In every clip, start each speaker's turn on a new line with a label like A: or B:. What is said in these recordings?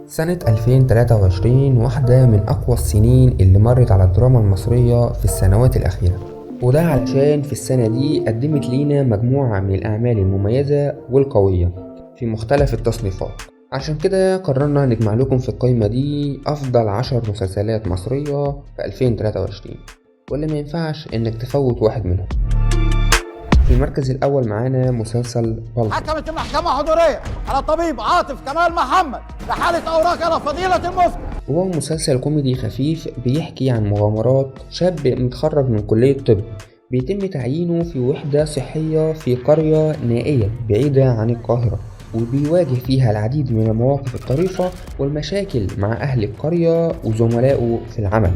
A: سنة 2023 واحدة من أقوى السنين اللي مرت على الدراما المصرية في السنوات الأخيرة، وده علشان في السنة دي قدمت لينا مجموعة من الأعمال المميزة والقوية في مختلف التصنيفات. عشان كده قررنا نجمع لكم في القائمة دي أفضل 10 مسلسلات مصرية في 2023، واللي ما ينفعش إنك تفوت واحد منهم. في المركز الأول معانا مسلسل بلطو.
B: حكمت المحكمة حضورية على الطبيب عاطف كمال محمد بحالة أوراق على فضيلة المفتي.
A: وهو مسلسل كوميدي خفيف بيحكي عن مغامرات شاب متخرج من كلية طب بيتم تعيينه في وحدة صحية في قرية نائية بعيدة عن القاهرة، وبيواجه فيها العديد من المواقف الطريفة والمشاكل مع أهل القرية وزملائه في العمل.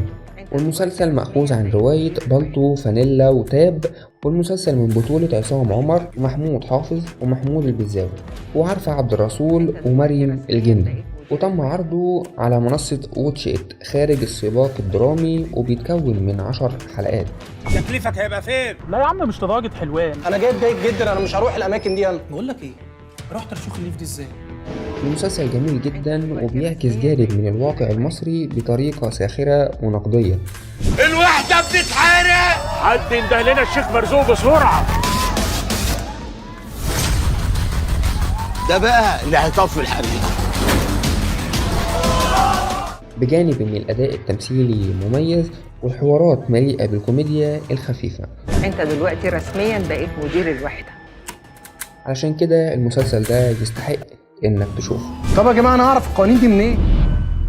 A: والمسلسل مأخوذ عن رواية بلطو فانيلا وتاب، والمسلسل من بطولة عصام عمر ومحمود حافظ ومحمود البزاوي وعارفة عبد الرسول ومريم الجندي، وتم عرضه على منصة واتش إت خارج السياق الدرامي، وبيتكون من 10 حلقات.
C: تكليفك هيبقى فين؟
D: لا يا عم مش لدرجة حلوان.
E: انا جايب جيد جدا، انا مش هروح الاماكن دي. انا
C: بقول لك ايه؟ رحت اشوف الليف دي ازاي؟
A: المسلسل جميل جدا وبيعكس جانب من الواقع المصري بطريقة ساخرة ونقدية.
C: الوحدة بتتحرق! حد ينده لنا الشيخ مرزوق بسرعة. ده بقى اللي هيطفي الحريق.
A: بجانب ان الاداء التمثيلي مميز والحوارات مليئة بالكوميديا الخفيفة.
F: انت دلوقتي رسميا بقيت مدير الوحدة،
A: علشان كده المسلسل ده يستحق انك تشوفه.
E: طب يا جماعه انا اعرف القوانين دي منين؟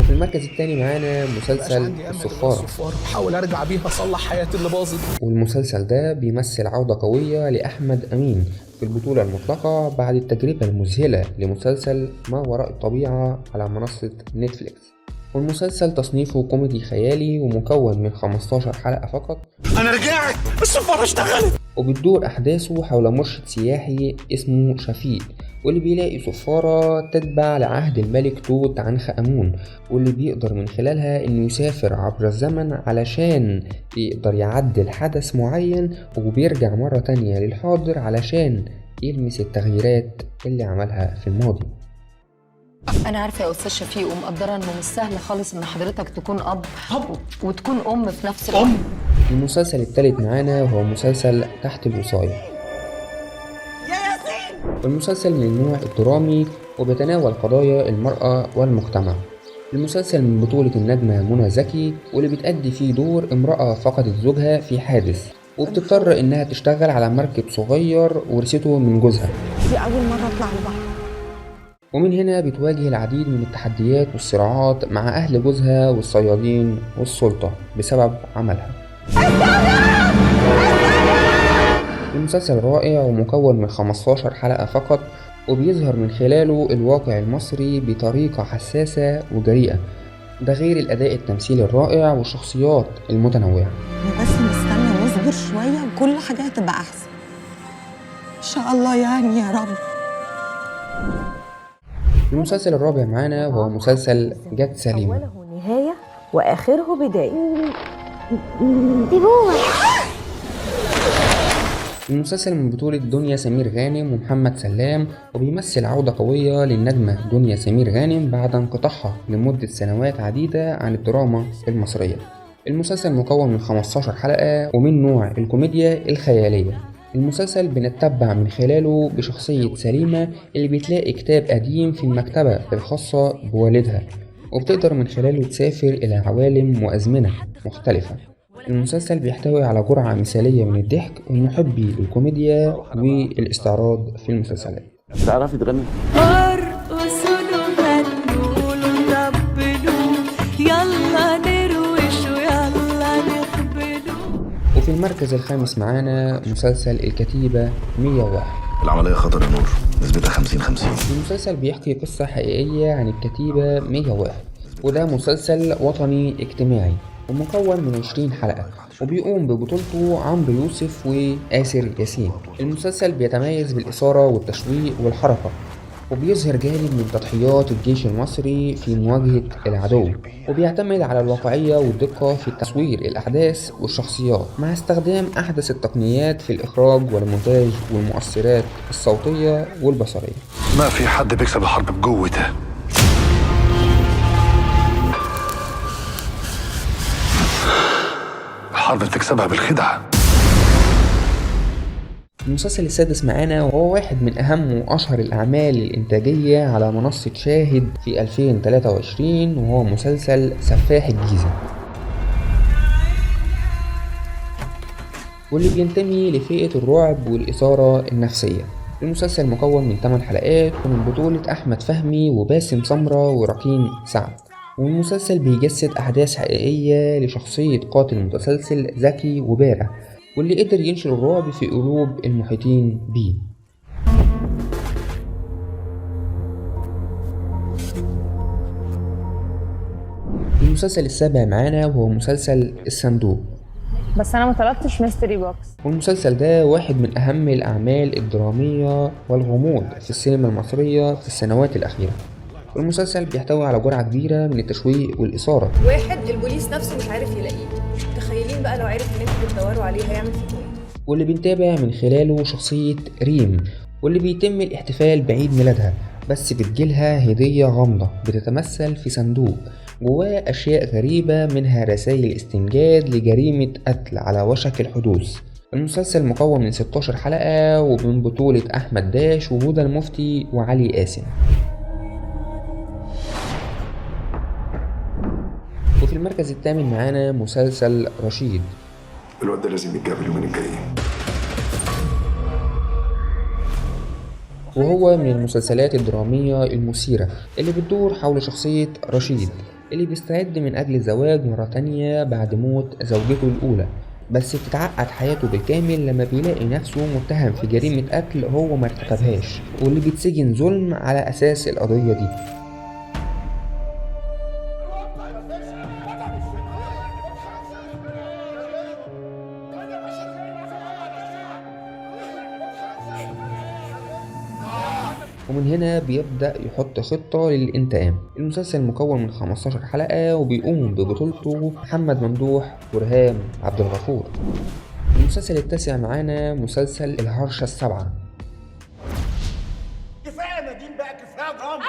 A: وفي المركز الثاني معانا مسلسل الصفارة.
E: بحاول ارجع بيها اصلح حياتي اللي باظت.
A: والمسلسل ده بيمثل عودة قوية لأحمد أمين في البطولة المطلقة بعد التجربة المذهلة لمسلسل ما وراء الطبيعة على منصة نتفليكس. والمسلسل تصنيفه كوميدي خيالي ومكون من 15 حلقة فقط.
C: انا رجعت، السفارة اشتغلت.
A: وبتدور أحداثه حول مرشد سياحي اسمه شفيق، واللي بيلاقي صفارة تتبع لعهد الملك توت عنخ آمون، واللي بيقدر من خلالها إنه يسافر عبر الزمن علشان يقدر يعدل حدث معين، وبيرجع مرة تانية للحاضر علشان يلمس التغييرات اللي عملها في الماضي.
G: أنا عارفة يا أستاذ شفيق ومقدرة إنه مش سهل خالص إن حضرتك تكون أب وتكون أم في نفس الوقت.
A: المسلسل الثالث معانا وهو مسلسل تحت الوصاية. والمسلسل من النوع الدرامي وبيتناول قضايا المرأة والمجتمع. المسلسل من بطولة النجمة منى زكي، واللي بتأدي فيه دور امرأة فقدت زوجها في حادث، وبتضطر إنها تشتغل على مركب صغير ورثته من جوزها.
G: دي أول مرة أطلع البحر.
A: ومن هنا بتواجه العديد من التحديات والصراعات مع أهل جوزها والصيادين والسلطة بسبب عملها. المسلسل رائع ومكون من 15 حلقة فقط، وبيظهر من خلاله الواقع المصري بطريقة حساسة وجريئة، ده غير الأداء التمثيلي الرائع والشخصيات المتنوعة.
H: بس نستنى نصبر شوية وكل حاجة هتبقى أحسن إن شاء الله يعني يا رب.
A: المسلسل الرابع معانا وهو مسلسل جت سليمة.
I: أوله نهاية وآخره بداية.
A: المسلسل من بطولة دنيا سمير غانم ومحمد سلام، وبيمثل عودة قوية للنجمة دنيا سمير غانم بعد انقطاعها لمدة سنوات عديدة عن الدراما المصرية. المسلسل مكون من 15 حلقة ومن نوع الكوميديا الخيالية. المسلسل بنتبع من خلاله بشخصية سليمة اللي بتلاقي كتاب قديم في المكتبة الخاصة بوالدها، وبتقدر من خلاله تسافر إلى عوالم وأزمنة مختلفة. المسلسل بيحتوي على جرعة مثالية من الضحك ومحبي الكوميديا والاستعراض في المسلسلات.
C: تعرفي تغني؟
A: وفي المركز الخامس معانا مسلسل الكتيبة 101.
J: العملية خطر يا نور، نسبتها 50-50.
A: المسلسل بيحكي قصة حقيقية عن الكتيبة 101، وده مسلسل وطني اجتماعي ومكون من 20 حلقة، وبيقوم ببطولته عمرو يوسف وآسر ياسين. المسلسل بيتميز بالإثارة والتشويق والحركة، وبيظهر جانب من تضحيات الجيش المصري في مواجهة العدو، وبيعتمد على الواقعية والدقة في تصوير الأحداث والشخصيات مع استخدام أحدث التقنيات في الإخراج والمونتاج والمؤثرات الصوتية والبصرية.
J: ما في حد بيكسب الحرب بقوته. الحرب بتكسبها بالخدعة.
A: المسلسل السادس معانا وهو واحد من أهم وأشهر الأعمال الإنتاجية على منصة شاهد في 2023، وهو مسلسل سفاح الجيزة، واللي بينتمي لفئة الرعب والإثارة النفسية. المسلسل مكون من 8 حلقات ومن بطولة أحمد فهمي وباسم سمرة ورقين سعد، والمسلسل بيجسد أحداث حقيقية لشخصية قاتل متسلسل زكي وبارع، واللي قدر ينشر الرعب في قلوب المحيطين بيه. المسلسل السابع معانا وهو مسلسل الصندوق،
I: بس انا ما طلبتش ميستري بوكس.
A: والمسلسل ده واحد من أهم الأعمال الدرامية والغموض في السينما المصرية في السنوات الأخيرة. والمسلسل بيحتوي على جرعة كبيرة من التشويق والإثارة.
D: واحد البوليس نفسه مش عارف يلاقيه، تخيلين بقى لو عرف ان انتوا بتدوروا عليه هيعمل فيكم ايه؟
A: واللي بنتابع من خلاله شخصية ريم، واللي بيتم الاحتفال بعيد ميلادها، بس بتجيلها هدية غامضة بتتمثل في صندوق جواه أشياء غريبة، منها رسائل استنجاد لجريمة قتل على وشك الحدوث. المسلسل مكون من 16 حلقة ومن بطولة أحمد داش وهدى المفتي وعلي قاسم. وفي المركز الثامن معانا مسلسل رشيد.
J: الواد ده لازم يتجاب اليومين الجايين.
A: وهو من المسلسلات الدرامية المثيرة اللي بتدور حول شخصية رشيد اللي بيستعد من أجل الزواج مرة تانية بعد موت زوجته الأولى، بس بتتعقد حياته بالكامل لما بيلاقي نفسه متهم في جريمة قتل هو ما ارتكبهاش، واللي بيتسجن ظلم على أساس القضية دي. ومن هنا بيبدأ يحط خطة للانتقام. المسلسل مكون من 15 حلقة وبيقوم ببطولته محمد ممدوح ورهام عبد الغفور. المسلسل التاسع معانا مسلسل الهرشة السبعة.
B: كفايه نادين بقى، كفايه دراما.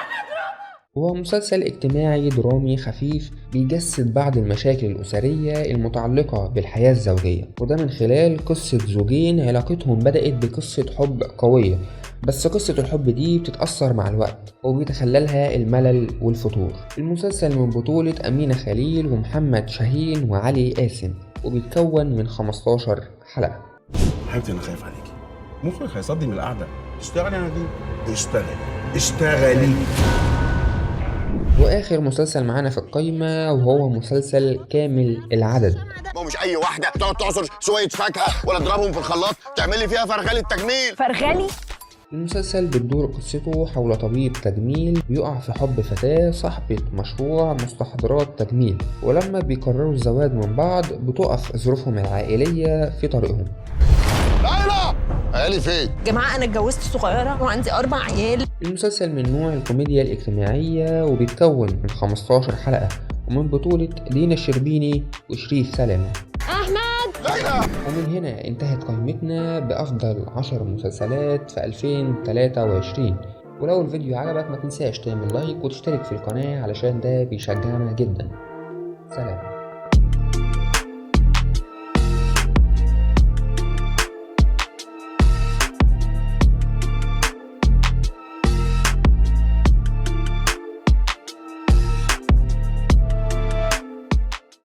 A: هو مسلسل اجتماعي درامي خفيف بيجسد بعض المشاكل الأسرية المتعلقة بالحياة الزوجية، وده من خلال قصة زوجين علاقتهم بدأت بقصة حب قوية، بس قصة الحب دي بتتأثر مع الوقت وبيتخللها الملل والفتور. المسلسل من بطولة أمينة خليل ومحمد شاهين وعلي قاسم، وبيتكون من 15 حلقة.
K: حبيبتي أنا خايف عليكي، مخك هيصدي من القعدة. اشتغلي يا نادين، اشتغلي.
A: وآخر مسلسل معانا في القايمة وهو مسلسل كامل العدد.
L: ما مش أي واحدة تقعد تعصر شوية فاكهة ولا تضربهم في الخلاط تعملي فيها فرغالي التجميل.
I: فرغالي؟
A: المسلسل بتدور قصته حول طبيب تجميل بيقع في حب فتاة صاحبة مشروع مستحضرات تجميل، ولما بيقرروا الزواج من بعض بتقف ظروفهم العائلية في طريقهم.
L: ليلى عيالي فين؟
H: جماعة أنا اتجوزت صغيرة وعندي 4 عيال.
A: المسلسل من نوع الكوميديا الاجتماعية وبيتكون من 15 حلقة ومن بطولة دينا الشربيني وشريف سلامة. ومن هنا انتهت قائمتنا بأفضل 10 مسلسلات في 2023. ولو الفيديو عجبك ما تنساش تعمل لايك وتشترك في القناة علشان ده بيشجعنا جدا. سلام.